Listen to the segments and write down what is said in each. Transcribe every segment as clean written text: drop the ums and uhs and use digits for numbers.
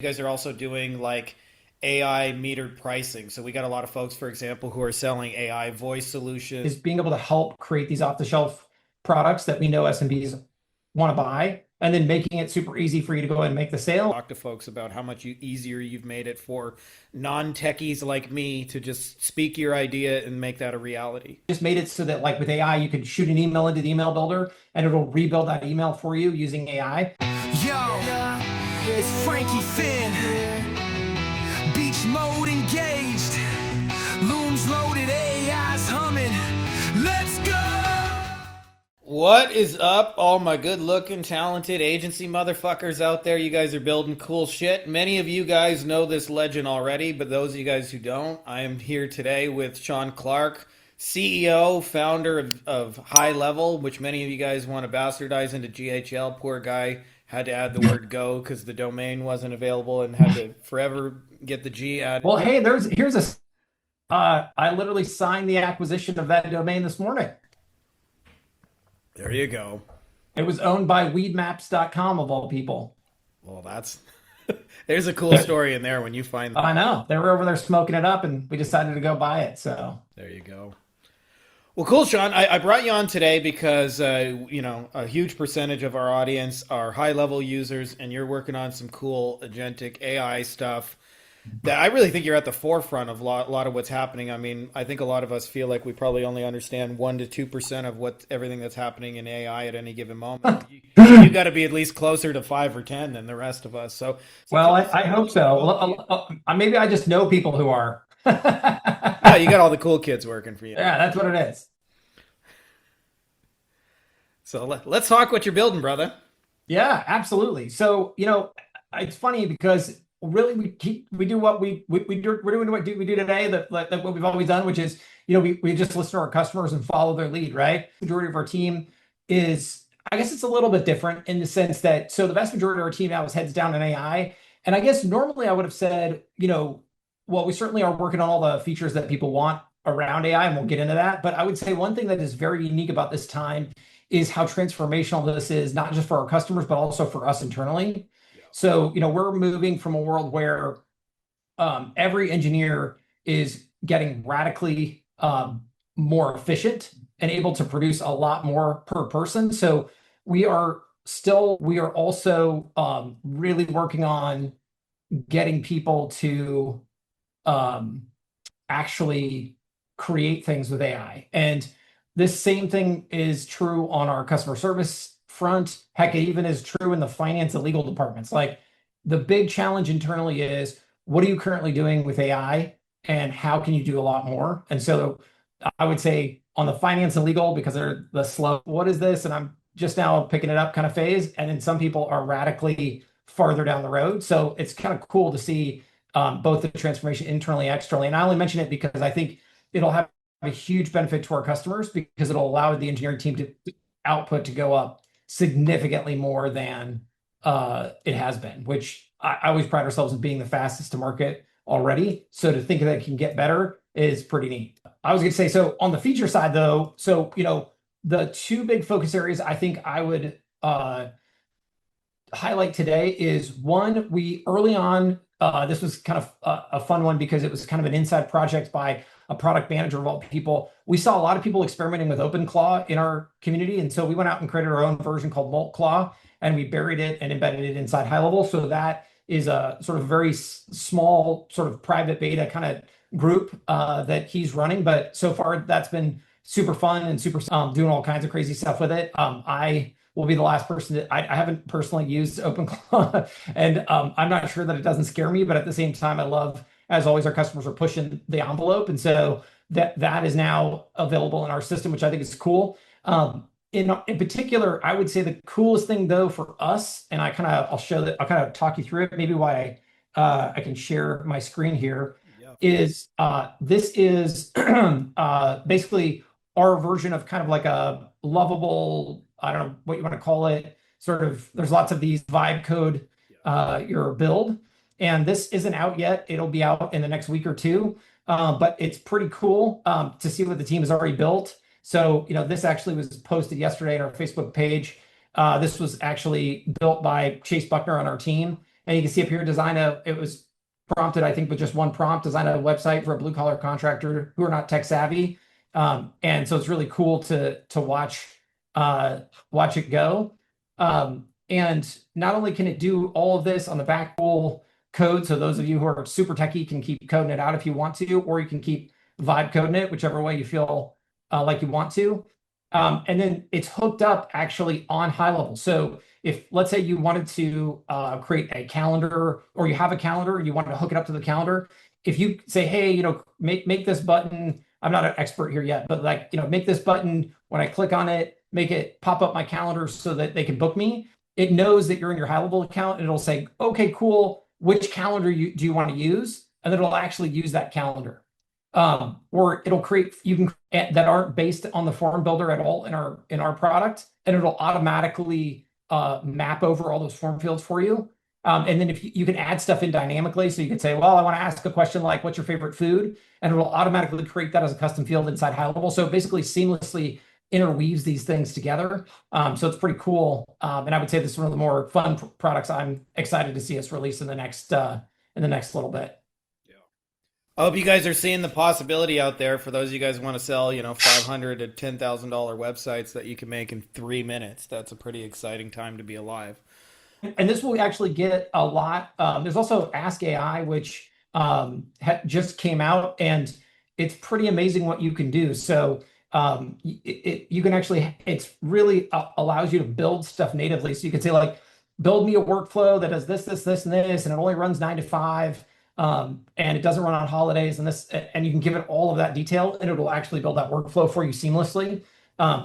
You guys are also doing like AI metered pricing. So we got a lot of folks, for example, who are selling AI voice solutions. Is being able to help create these off-the-shelf products that we know SMBs want to buy, and then making it super easy for you to go ahead and make the sale. Talk to folks about how much easier you've made it for non-techies like me to just speak your idea and make that a reality. Just made it so that like with AI, you can shoot an email into the email builder and it'll rebuild that email for you using AI. Yo, it's Frankie Finn. Beach mode engaged. Looms loaded, AI's humming. Let's go! What is up, all my good-looking, talented agency motherfuckers out there? You guys are building cool shit. Many of you guys know this legend already, but those of you guys who don't, I am here today with Shaun Clark, CEO, founder of HighLevel, which many of you guys want to bastardize into GHL. Poor guy had to add the word go because the domain wasn't available and had to forever get the G added. Well, hey, here's a I literally signed the acquisition of that domain this morning. There you go. It was owned by weedmaps.com of all people. Well, that's there's a cool story in there when you find that. I know. They were over there smoking it up and we decided to go buy it. So There you go. Well, cool, Shaun. I brought you on today because, a huge percentage of our audience are high-level users, and you're working on some cool agentic AI stuff that I really think you're at the forefront of a lot of what's happening. I mean, I think a lot of us feel like we probably only understand 1 to 2% of everything that's happening in AI at any given moment. You got to be at least closer to 5 or 10 than the rest of us. So well, tell I hope so. Maybe I just know people who are. yeah, you got all the cool kids working for you. Yeah, that's what it is. So let's talk what you're building, brother. Yeah, absolutely. So, it's funny because really we do what we're doing what we do today that what we've always done, which is, we just listen to our customers and follow their lead, right? The majority of our team is, I guess it's a little bit different in the sense that, so the vast majority of our team now is heads down in AI. And I guess normally I would have said, well, we certainly are working on all the features that people want around AI, and we'll get into that. But I would say one thing that is very unique about this time is how transformational this is, not just for our customers, but also for us internally. Yeah. So, we're moving from a world where every engineer is getting radically more efficient and able to produce a lot more per person. So we are also really working on getting people to actually create things with AI. And this same thing is true on our customer service front. Heck, it even is true in the finance and legal departments. Like, the big challenge internally is, what are you currently doing with AI and how can you do a lot more? And so I would say on the finance and legal, because they're the slow, what is this? And I'm just now picking it up kind of phase. And then some people are radically farther down the road. So it's kind of cool to see both the transformation internally and externally. And I only mention it because I think it'll have a huge benefit to our customers, because it'll allow the engineering team to output to go up significantly more than it has been, which I always pride ourselves in being the fastest to market already. So to think that it can get better is pretty neat. I was going to say, so on the feature side though, so, the two big focus areas I think I would highlight today is, one, we early on, this was kind of a fun one because it was kind of an inside project by a product manager of all people. We saw a lot of people experimenting with OpenClaw in our community. And so we went out and created our own version called MoltClaw, and we buried it and embedded it inside HighLevel. So that is a sort of very small sort of private beta kind of group that he's running. But so far that's been super fun and super doing all kinds of crazy stuff with it. I will be the last person that I haven't personally used OpenClaw and I'm not sure that it doesn't scare me, but at the same time, I love, as always, our customers are pushing the envelope. And so that is now available in our system, which I think is cool. In particular, I would say the coolest thing though for us, and I'll kind of talk you through it, maybe why I can share my screen here, Yeah. is this is basically our version of kind of like a lovable, I don't know what you want to call it, sort of, there's lots of these vibe code your build. And this isn't out yet. It'll be out in the next week or two. But it's pretty cool to see what the team has already built. So, this actually was posted yesterday on our Facebook page. This was actually built by Chase Buckner on our team. And you can see up here, it was prompted, I think, with just one prompt, design a website for a blue collar contractor who are not tech savvy. And so it's really cool to watch it go. And not only can it do all of this on the back pool code, so those of you who are super techie can keep coding it out if you want to, or you can keep vibe coding it, whichever way you feel like you want to. And then it's hooked up actually on HighLevel. So if, let's say, you wanted to create a calendar, or you have a calendar and you wanted to hook it up to the calendar, if you say, hey, make this button, I'm not an expert here yet, but like, make this button, when I click on it, make it pop up my calendar so that they can book me. It knows that you're in your HighLevel account, and it'll say, okay, cool, which calendar do you want to use? And then it'll actually use that calendar. Or it'll create, that aren't based on the form builder at all in our product, and it'll automatically map over all those form fields for you. And then if you can add stuff in dynamically, so you can say, well, I want to ask a question like, what's your favorite food? And it'll automatically create that as a custom field inside HighLevel. So it basically seamlessly interweaves these things together. So it's pretty cool. And I would say this is one of the more fun products I'm excited to see us release in the next little bit. I hope you guys are seeing the possibility out there for those of you guys who want to sell, $500 to $10,000 websites that you can make in 3 minutes. That's a pretty exciting time to be alive. And this will actually get a lot. There's also Ask AI, which just came out, and it's pretty amazing what you can do. So you can actually, it's really allows you to build stuff natively. So you can say like, build me a workflow that does this, this, this, and this, and it only runs 9 to 5. And it doesn't run on holidays, and you can give it all of that detail, and it'll actually build that workflow for you seamlessly.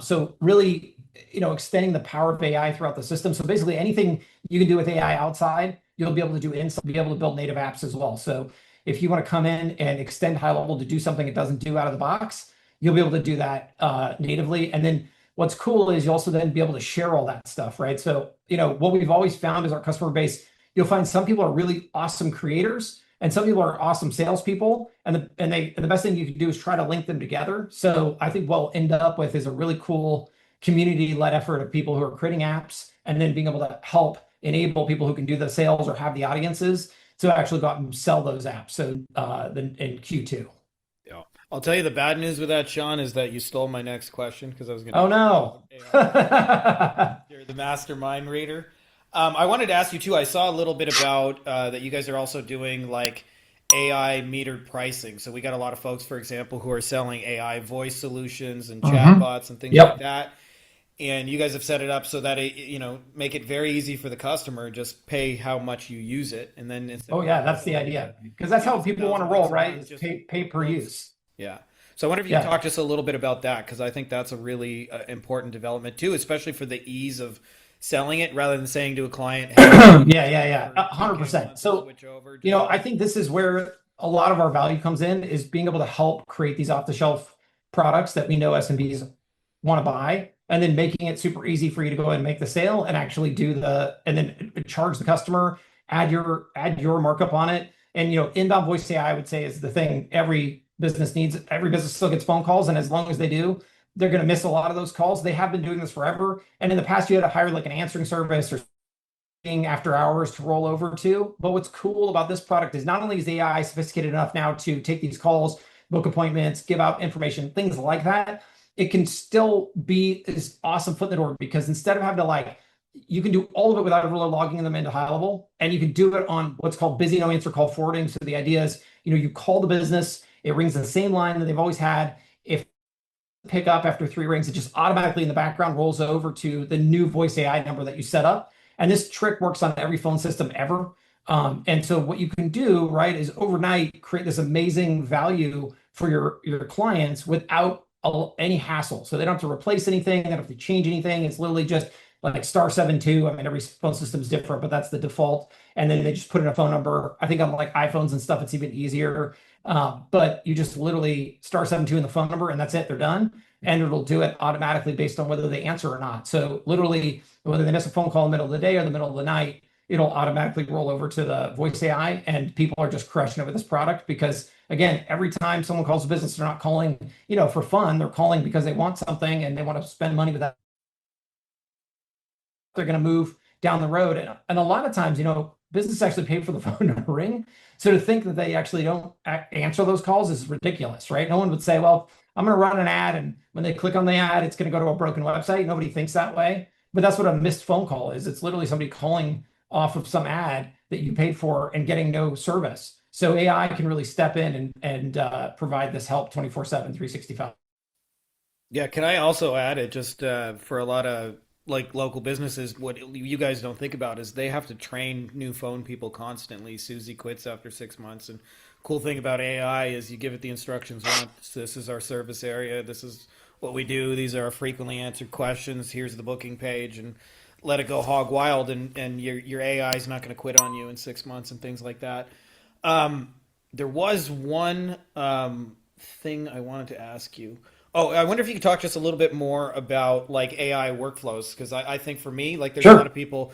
So really, extending the power of AI throughout the system. So basically anything you can do with AI outside, you'll be able to do inside, be able to build native apps as well. So if you want to come in and extend HighLevel to do something it doesn't do out of the box, you'll be able to do that natively. And then what's cool is you also then be able to share all that stuff, right? So, what we've always found is our customer base, you'll find some people are really awesome creators, and some people are awesome salespeople, and the best thing you can do is try to link them together. So I think what we'll end up with is a really cool community-led effort of people who are creating apps, and then being able to help enable people who can do the sales or have the audiences to actually go out and sell those apps. So then in Q2. Yeah, I'll tell you the bad news with that, Shaun, is that you stole my next question, because I was going to. Oh no! You're the mastermind reader. I wanted to ask you too. I saw a little bit about that you guys are also doing like AI metered pricing. So we got a lot of folks, for example, who are selling AI voice solutions and chatbots and things like that. And you guys have set it up so that it, make it very easy for the customer. Just pay how much you use it, and then it's. Oh yeah, that's the idea, because that's how people want to roll, right? Is pay per use. Yeah. So I wonder if you can talk just a little bit about that, because I think that's a really important development too, especially for the ease of selling it rather than saying to a client, hey, yeah, 100%. So, I think this is where a lot of our value comes in, is being able to help create these off-the-shelf products that we know SMBs want to buy, and then making it super easy for you to go ahead and make the sale and actually and then charge the customer, add your markup on it. And, inbound voice AI, I would say, is the thing every business needs. Every business still gets phone calls, and as long as they do, they're going to miss a lot of those calls. They have been doing this forever. And in the past, you had to hire like an answering service or after hours to roll over to. But what's cool about this product is not only is AI sophisticated enough now to take these calls, book appointments, give out information, things like that, it can still be this awesome foot in the door, because instead of having to you can do all of it without really logging them into HighLevel, and you can do it on what's called busy no answer call forwarding. So the idea is, you call the business, it rings the same line that they've always had. If pick up after 3 rings, it just automatically in the background rolls over to the new voice AI number that you set up. And this trick works on every phone system ever. And so what you can do, right, is overnight create this amazing value for your clients without any hassle. So they don't have to replace anything, they don't have to change anything. It's literally just like *72. I mean, every phone system is different, but that's the default. And then they just put in a phone number. I think on like iPhones and stuff, it's even easier. But you just literally *72 in the phone number, and that's it. They're done, and it'll do it automatically based on whether they answer or not. So literally, whether they miss a phone call in the middle of the day or the middle of the night, it'll automatically roll over to the voice AI, and people are just crushing it with this product. Because again, every time someone calls a business, they're not calling, for fun. They're calling because they want something and they want to spend money with that. They're going to move down the road, and a lot of times, businesses actually pay for the phone to ring. So to think that they actually don't answer those calls is ridiculous, right? No one would say, well, I'm going to run an ad, and when they click on the ad, it's going to go to a broken website. Nobody thinks that way. But that's what a missed phone call is. It's literally somebody calling off of some ad that you paid for and getting no service. So AI can really step in and provide this help 24/7, 365. Yeah, can I also add it just for a lot of like local businesses, what you guys don't think about is they have to train new phone people constantly. Susie quits after 6 months, and cool thing about AI is you give it the instructions once. This is our service area. This is what we do. These are our frequently answered questions. Here's the booking page, and let it go hog wild, and your AI is not going to quit on you in 6 months and things like that. There was one thing I wanted to ask you. Oh, I wonder if you could talk just a little bit more about like AI workflows, because I think for me, like there's a lot Sure. of people.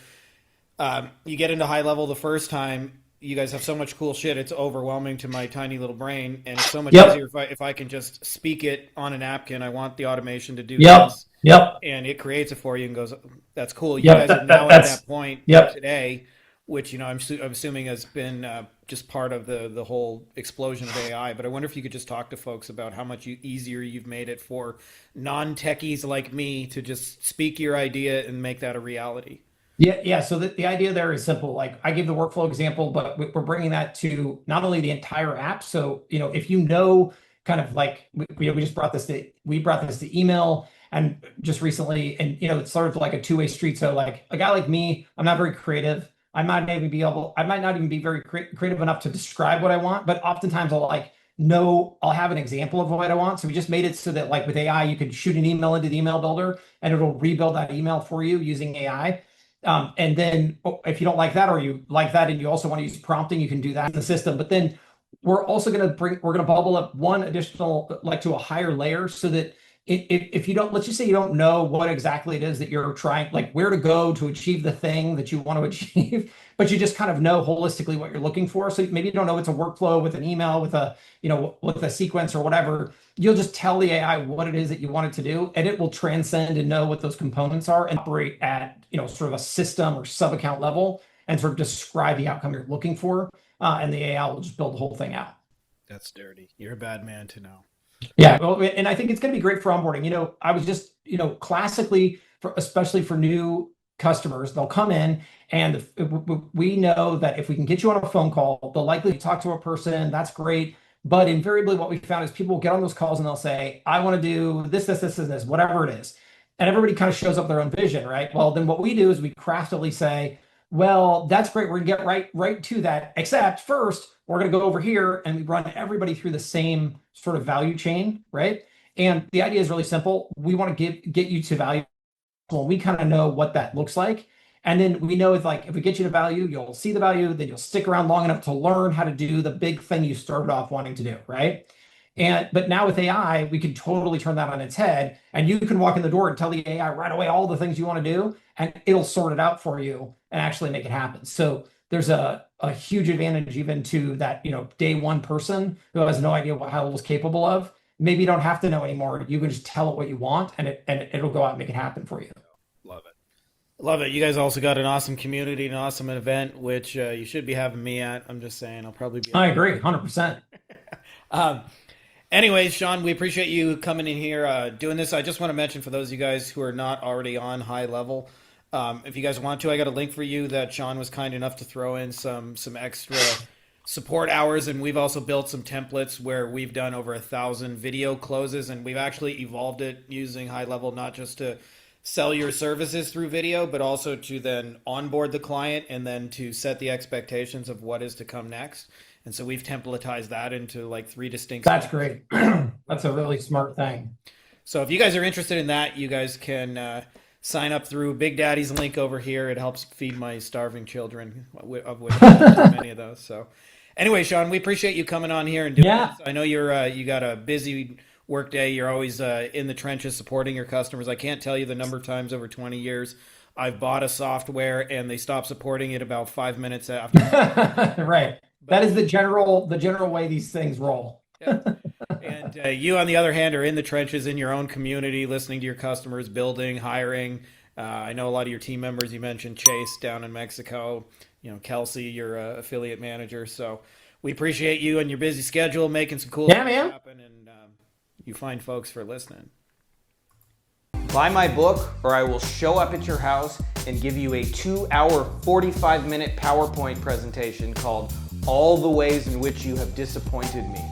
You get into high level the first time, you guys have so much cool shit. It's overwhelming to my tiny little brain, and it's so much easier Yep. if I can just speak it on a napkin. I want the automation to do Yep. this, Yep. and it creates it for you and goes, "That's cool." You Yep. guys are now at That's that point yep. today, which I'm assuming has been just part of the whole explosion of AI. But I wonder if you could just talk to folks about how much easier you've made it for non-techies like me to just speak your idea and make that a reality. Yeah, yeah. So the idea there is simple. Like I gave the workflow example, but we're bringing that to not only the entire app. So, if you know, kind of like we just brought this to email and just recently, and it's sort of like a two-way street. So like a guy like me, I'm not very creative. I might not even be very creative enough to describe what I want, but oftentimes I'll have an example of what I want. So we just made it so that like with AI, you could shoot an email into the email builder and it'll rebuild that email for you using AI. And then if you don't like that, or you like that and you also want to use prompting, you can do that in the system. But then we're going to bubble up one additional, like to a higher layer so that if you don't, let's just say you don't know what exactly it is that you're trying, like where to go to achieve the thing that you want to achieve, but you just kind of know holistically what you're looking for. So maybe you don't know it's a workflow with an email, with a sequence or whatever. You'll just tell the AI what it is that you want it to do, and it will transcend and know what those components are and operate at, sort of a system or sub account level and sort of describe the outcome you're looking for. And the AI will just build the whole thing out. That's dirty. You're a bad man to know. Yeah, well, and I think it's going to be great for onboarding. I was just, classically, especially for new customers, they'll come in and we know that if we can get you on a phone call, they'll likely talk to a person. That's great. But invariably, what we found is people will get on those calls and they'll say, I want to do this, this, this, and this, whatever it is. And everybody kind of shows up their own vision, right? Well, then what we do is we craftily say, well, that's great. We're gonna get right to that. Except first, we're gonna go over here and we run everybody through the same sort of value chain, right? And the idea is really simple. We want to get you to value when we kind of know what that looks like. And then we know if we get you to value, you'll see the value, then you'll stick around long enough to learn how to do the big thing you started off wanting to do, right? But now with AI, we can totally turn that on its head, and you can walk in the door and tell the AI right away all the things you want to do, and it'll sort it out for you and actually make it happen. So there's a huge advantage even to that, day one person who has no idea what HighLevel is capable of. Maybe you don't have to know anymore. You can just tell it what you want, and it'll go out and make it happen for you. Love it. Love it. You guys also got an awesome community, an awesome event, which you should be having me at. I'm just saying, I'll probably be. I agree, 100%. Um, Anyways, Shaun, we appreciate you coming in here, doing this. I just want to mention for those of you guys who are not already on high level, if you guys want to, I got a link for you that Shaun was kind enough to throw in some extra support hours, and we've also built some templates where we've done over 1,000 video closes, and we've actually evolved it using high level, not just to sell your services through video, but also to then onboard the client and then to set the expectations of what is to come next. And so we've templatized that into like 3 distinct. That's great. That's a really smart thing. So if you guys are interested in that, you guys can sign up through Big Daddy's link over here. It helps feed my starving children, of which I have many of those. So anyway, Shaun, we appreciate you coming on here and doing Yeah. this. I know you got a busy work day. You're always in the trenches supporting your customers. I can't tell you the number of times over 20 years I've bought a software and they stop supporting it about 5 minutes after. Right. That is the general way these things roll. Yeah. And you, on the other hand, are in the trenches in your own community, listening to your customers, building, hiring, I know a lot of your team members. You mentioned Chase down in Mexico. Kelsey, your affiliate manager. So we appreciate you and your busy schedule making some cool Yeah, things man. happen, and you find folks for listening. Buy my book, or I will show up at your house and give you a 2-hour, 45-minute PowerPoint presentation called All the Ways in Which You Have Disappointed Me.